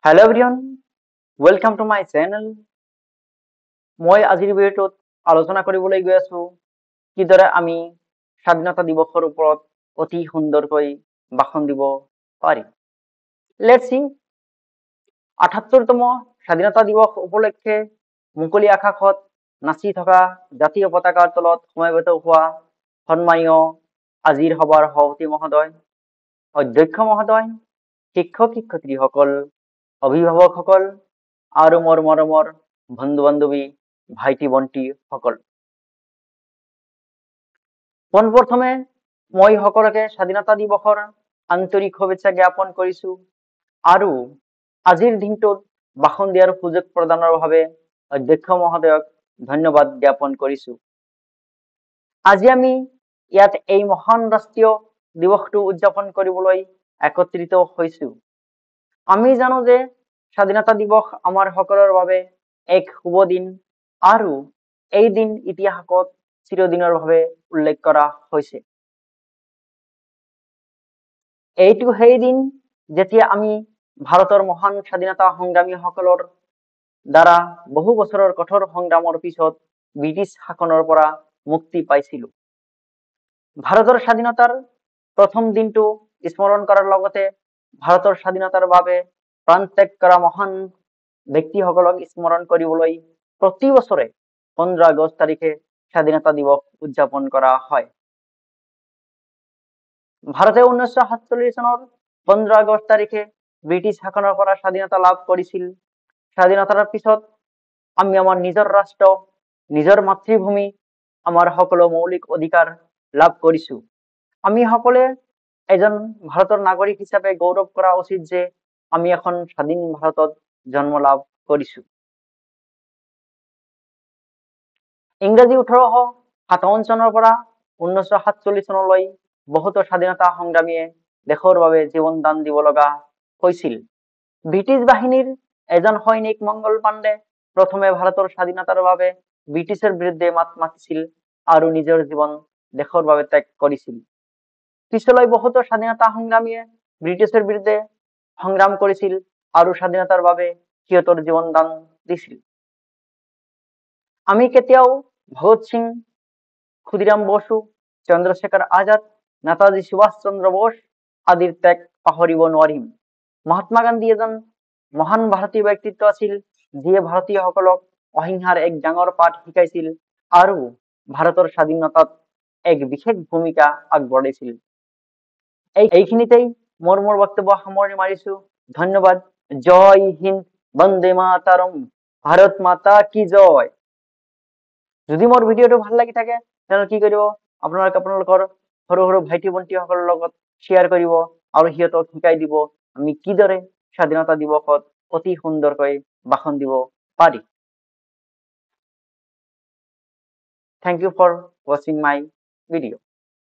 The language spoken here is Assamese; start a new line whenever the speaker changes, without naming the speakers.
Hello everyone, welcome to my channel. মই আজিৰ ভিডিঅ'টোত আলোচনা কৰিবলৈ গৈ আছো কিদৰে আমি স্বাধীনতা দিৱসৰ ওপৰত অতি সুন্দৰকৈ ভাষণ দিব পাৰিম। Let's see, ৭৮তম স্বাধীনতা দিৱস উপলক্ষে মুকলি আকাশত নাচি থকা জাতীয় পতাকাৰ তলত সমবেত হোৱা সন্মানীয় আজিৰ সভাৰ সভাপতি মহোদয়, অধ্যক্ষ মহোদয়, শিক্ষক শিক্ষয়িত্ৰীসকল, অভিভাৱকসকল আৰু মোৰ মৰমৰ বন্ধু বান্ধৱী ভাইটি ভণ্টি সকল, পোনপ্ৰথমে মই সকলোকে স্বাধীনতা দিৱসৰ আন্তৰিক শুভেচ্ছা জ্ঞাপন কৰিছো আৰু আজিৰ দিনটোত ভাষণ দিয়াৰ সুযোগ প্ৰদানৰ বাবে অধ্যক্ষ মহোদয়ক ধন্যবাদ জ্ঞাপন কৰিছো। আজি আমি ইয়াত এই মহান ৰাষ্ট্ৰীয় দিৱসটো উদযাপন কৰিবলৈ একত্ৰিত হৈছো। আমি জানো যে স্বাধীনতা দিৱস আমাৰ সকলৰ বাবে এক শুভ দিন আৰু এই দিন ইতিহাসত চিৰদিনৰ বাবে উল্লেখ কৰা হৈছে। এইটো সেই দিন যেতিয়া আমি ভাৰতৰ মহান স্বাধীনতা সংগ্ৰামীসকলৰ দ্বাৰা বহু বছৰৰ কঠোৰ সংগ্ৰামৰ পিছত ব্ৰিটিছ শাসনৰ পৰা মুক্তি পাইছিলো। ভাৰতৰ স্বাধীনতাৰ প্ৰথম দিনটো স্মৰণ কৰাৰ লগতে ভাৰতৰ স্বাধীনতাৰ বাবে প্ৰাণ ত্যাগ কৰা মহান ব্যক্তিসকলক স্মৰণ কৰিবলৈ প্ৰতি বছৰে 15 আগষ্ট তাৰিখে স্বাধীনতা দিৱস উদযাপন কৰা হয়। ভাৰতে 1947 চনৰ 15 আগষ্ট তাৰিখে ব্ৰিটিছ শাসনৰ পৰা স্বাধীনতা লাভ কৰিছিল। স্বাধীনতাৰ পিছত আমি আমাৰ নিজৰ ৰাষ্ট্ৰ, নিজৰ মাতৃভূমি, আমাৰ সকলো মৌলিক অধিকাৰ লাভ কৰিছো। আমি সকলোৱে এজন ভাৰতৰ নাগৰিক হিচাপে গৌৰৱ কৰা উচিত যে আমি এখন স্বাধীন ভাৰতত জন্ম লাভ কৰিছো। ইংৰাজী 1857 চনৰ পৰা 1947 চনলৈ বহুতো স্বাধীনতা সংগ্ৰামীয়ে দেশৰ বাবে জীৱন দান দিব লগা হৈছিল। ব্ৰিটিছ বাহিনীৰ এজন সৈনিক মংগল পাণ্ডে প্ৰথমে ভাৰতৰ স্বাধীনতাৰ বাবে ব্ৰিটিছৰ বিৰুদ্ধে মাত মাতিছিল আৰু নিজৰ জীৱন দেশৰ বাবে ত্যাগ কৰিছিল। পিছলৈ বহুতো স্বাধীনতা সংগ্ৰামীয়ে ব্ৰিটিছৰ বিৰুদ্ধে সংগ্ৰাম কৰিছিল আৰু স্বাধীনতাৰ বাবে সিহঁতৰ জীৱন দান দিছিল। আমি কেতিয়াও ভগৎ সিং, ক্ষুদিৰাম বসু, চন্দ্ৰশেখৰ আজাদ, নেতাজী সুভাষ চন্দ্ৰ বোস আদিৰ ত্যাগ পাহৰিব নোৱাৰিম। মহাত্মা গান্ধী এজন মহান ভাৰতীয় ব্যক্তিত্ব আছিল যিয়ে ভাৰতীয়সকলক অহিংসাৰ এক ডাঙৰ পাঠ শিকাইছিল আৰু ভাৰতৰ স্বাধীনতাত এক বিশেষ ভূমিকা আগবঢ়াইছিল। এইখিনিতেই মোৰ বক্তব্য সামৰণি মাৰিছো। ধন্যবাদ। জয় হিন্দ, বন্দে মাতাৰম, ভাৰত মাতা কি জয়। যদি মোৰ ভিডিঅ'টো ভাল লাগি থাকে তেন্তে কি কৰিব, আপোনালোকৰ সৰু সৰু ভাইটি ভণ্টি সকলৰ লগত শ্বেয়াৰ কৰিব আৰু সিহঁতক শিকাই দিব আমি কিদৰে স্বাধীনতা দিৱসত অতি সুন্দৰকৈ ভাষণ দিব পাৰি। Thank you for watching my video.